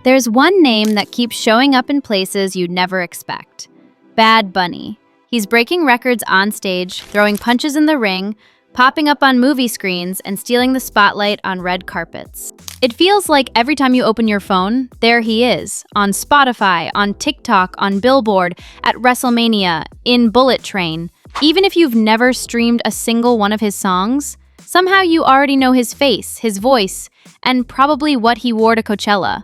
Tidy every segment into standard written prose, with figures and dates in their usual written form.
There's one name that keeps showing up in places you'd never expect. Bad Bunny. He's breaking records on stage, throwing punches in the ring, popping up on movie screens, and stealing the spotlight on red carpets. It feels like every time you open your phone, there he is, on Spotify, on TikTok, on Billboard, at WrestleMania, in Bullet Train. Even if you've never streamed a single one of his songs, somehow you already know his face, his voice, and probably what he wore to Coachella.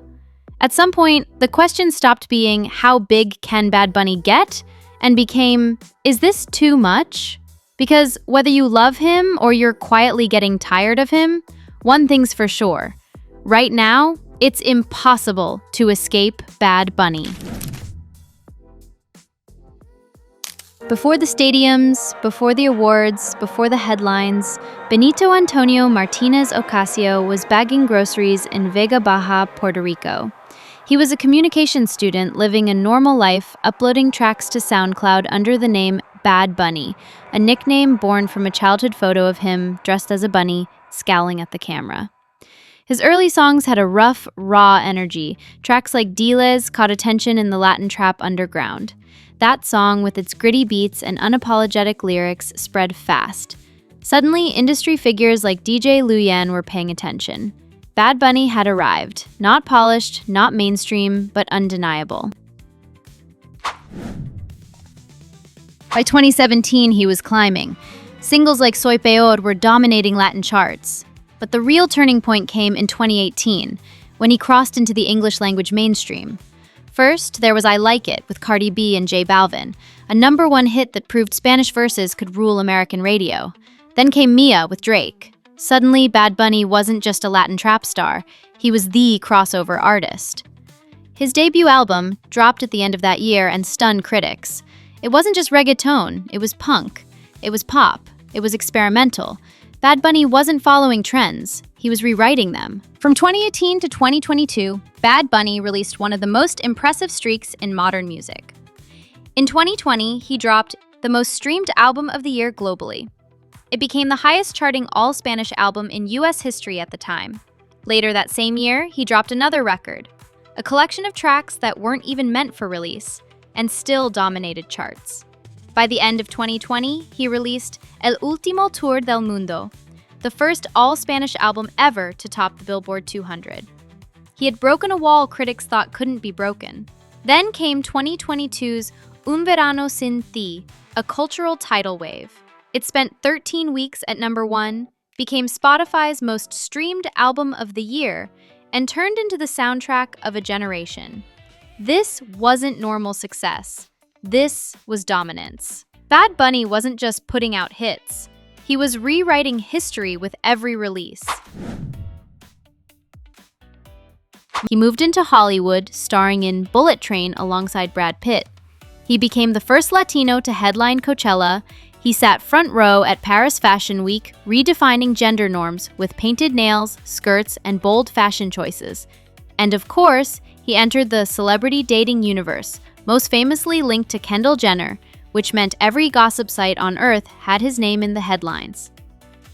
At some point, the question stopped being, how big can Bad Bunny get? And became, is this too much? Because whether you love him or you're quietly getting tired of him, one thing's for sure. Right now, it's impossible to escape Bad Bunny. Before the stadiums, before the awards, before the headlines, Benito Antonio Martinez Ocasio was bagging groceries in Vega Baja, Puerto Rico. He was a communications student living a normal life, uploading tracks to SoundCloud under the name Bad Bunny, a nickname born from a childhood photo of him dressed as a bunny, scowling at the camera. His early songs had a rough, raw energy. Tracks like Diles caught attention in the Latin trap underground. That song, with its gritty beats and unapologetic lyrics, spread fast. Suddenly, industry figures like DJ Luyan were paying attention. Bad Bunny had arrived. Not polished, not mainstream, but undeniable. By 2017, he was climbing. Singles like Soy Peor were dominating Latin charts. But the real turning point came in 2018, when he crossed into the English-language mainstream. First, there was I Like It with Cardi B and J Balvin, a #1 hit that proved Spanish verses could rule American radio. Then came Mia with Drake. Suddenly, Bad Bunny wasn't just a Latin trap star, he was the crossover artist. His debut album dropped at the end of that year and stunned critics. It wasn't just reggaeton, it was punk, it was pop, it was experimental. Bad Bunny wasn't following trends, he was rewriting them. From 2018 to 2022, Bad Bunny released one of the most impressive streaks in modern music. In 2020, he dropped the most streamed album of the year globally. It became the highest charting all-Spanish album in US history at the time. Later that same year, he dropped another record, a collection of tracks that weren't even meant for release, and still dominated charts. By the end of 2020, he released El Último Tour del Mundo, the first all-Spanish album ever to top the Billboard 200. He had broken a wall critics thought couldn't be broken. Then came 2022's Un Verano Sin Ti, a cultural tidal wave. It spent 13 weeks at #1, became Spotify's most streamed album of the year, and turned into the soundtrack of a generation. This wasn't normal success. This was dominance. Bad Bunny wasn't just putting out hits. He was rewriting history with every release. He moved into Hollywood, starring in Bullet Train alongside Brad Pitt. He became the first Latino to headline Coachella. He sat front row at Paris Fashion Week, redefining gender norms with painted nails, skirts, and bold fashion choices. And of course, he entered the celebrity dating universe, most famously linked to Kendall Jenner, which meant every gossip site on Earth had his name in the headlines.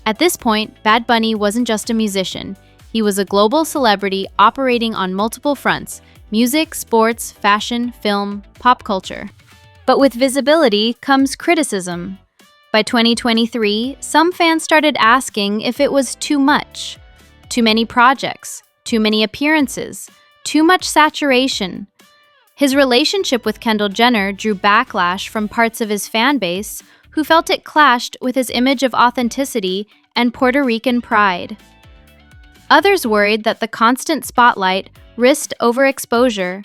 At this point, Bad Bunny wasn't just a musician. He was a global celebrity operating on multiple fronts: music, sports, fashion, film, pop culture. But with visibility comes criticism. By 2023, some fans started asking if it was too much. Too many projects, too many appearances, too much saturation. His relationship with Kendall Jenner drew backlash from parts of his fan base who felt it clashed with his image of authenticity and Puerto Rican pride. Others worried that the constant spotlight risked overexposure.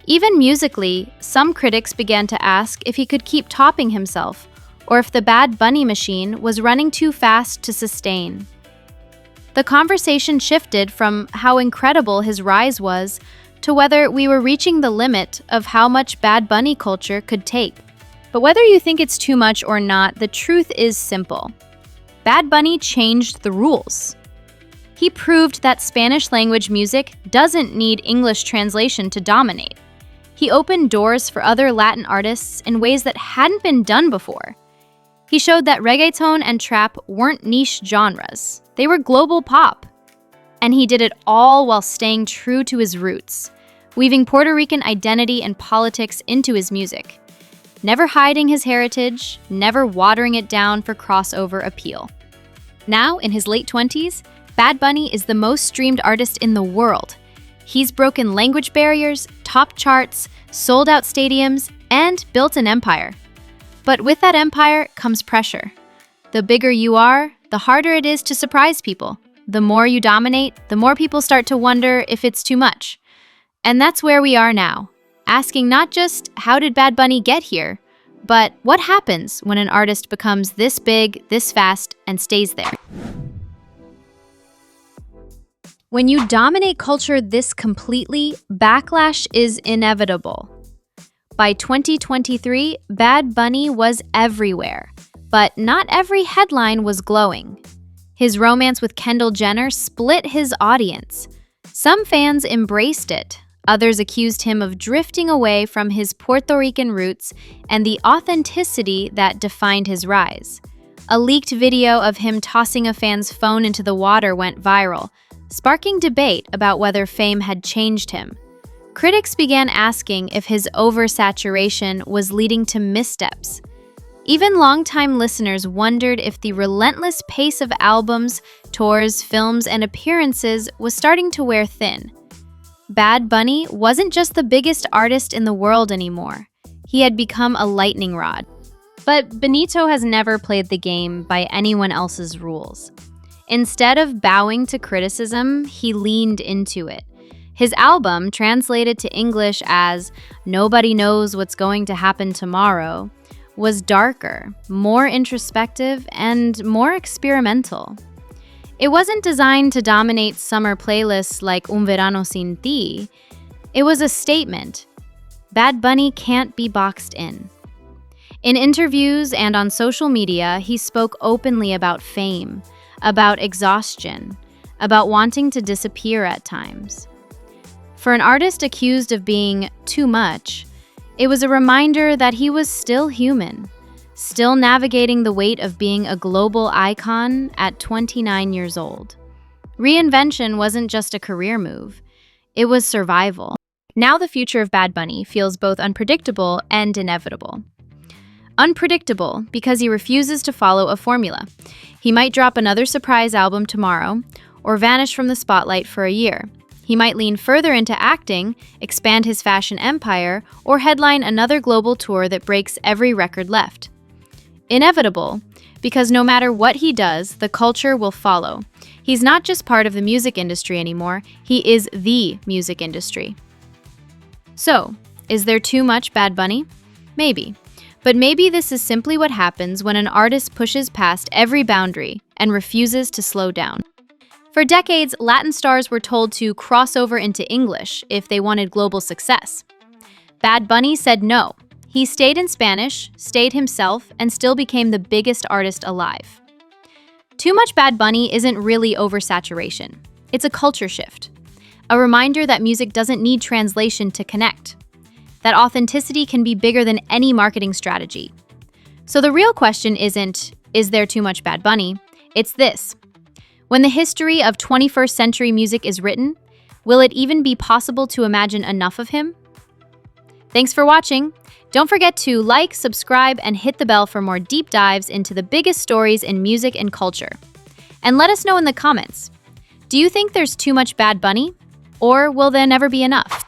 Even musically, some critics began to ask if he could keep topping himself, or if the Bad Bunny machine was running too fast to sustain. The conversation shifted from how incredible his rise was to whether we were reaching the limit of how much Bad Bunny culture could take. But whether you think it's too much or not, the truth is simple. Bad Bunny changed the rules. He proved that Spanish-language music doesn't need English translation to dominate. He opened doors for other Latin artists in ways that hadn't been done before. He showed that reggaeton and trap weren't niche genres. They were global pop. And he did it all while staying true to his roots, weaving Puerto Rican identity and politics into his music, never hiding his heritage, never watering it down for crossover appeal. Now, in his late 20s, Bad Bunny is the most streamed artist in the world. He's broken language barriers, topped charts, sold out stadiums, and built an empire. But with that empire comes pressure. The bigger you are, the harder it is to surprise people. The more you dominate, the more people start to wonder if it's too much. And that's where we are now, asking not just how did Bad Bunny get here, but what happens when an artist becomes this big, this fast, and stays there? When you dominate culture this completely, backlash is inevitable. By 2023, Bad Bunny was everywhere, but not every headline was glowing. His romance with Kendall Jenner split his audience. Some fans embraced it. Others accused him of drifting away from his Puerto Rican roots and the authenticity that defined his rise. A leaked video of him tossing a fan's phone into the water went viral, sparking debate about whether fame had changed him. Critics began asking if his oversaturation was leading to missteps. Even longtime listeners wondered if the relentless pace of albums, tours, films, and appearances was starting to wear thin. Bad Bunny wasn't just the biggest artist in the world anymore. He had become a lightning rod. But Benito has never played the game by anyone else's rules. Instead of bowing to criticism, he leaned into it. His album, translated to English as "Nobody Knows What's Going to Happen Tomorrow," was darker, more introspective, and more experimental. It wasn't designed to dominate summer playlists like Un Verano Sin Ti. It was a statement. Bad Bunny can't be boxed in. In interviews and on social media, he spoke openly about fame, about exhaustion, about wanting to disappear at times. For an artist accused of being too much, it was a reminder that he was still human, still navigating the weight of being a global icon at 29 years old. Reinvention wasn't just a career move, it was survival. Now the future of Bad Bunny feels both unpredictable and inevitable. Unpredictable because he refuses to follow a formula. He might drop another surprise album tomorrow, or vanish from the spotlight for a year. He might lean further into acting, expand his fashion empire, or headline another global tour that breaks every record left. Inevitable, because no matter what he does, the culture will follow. He's not just part of the music industry anymore, he is the music industry. So, is there too much Bad Bunny? Maybe. But maybe this is simply what happens when an artist pushes past every boundary and refuses to slow down. For decades, Latin stars were told to cross over into English if they wanted global success. Bad Bunny said no. He stayed in Spanish, stayed himself, and still became the biggest artist alive. Too much Bad Bunny isn't really oversaturation. It's a culture shift. A reminder that music doesn't need translation to connect. That authenticity can be bigger than any marketing strategy. So the real question isn't, is there too much Bad Bunny? It's this. When the history of 21st century music is written, will it even be possible to imagine enough of him? Thanks for watching. Don't forget to like, subscribe, and hit the bell for more deep dives into the biggest stories in music and culture. And let us know in the comments, do you think there's too much Bad Bunny? Or will there never be enough?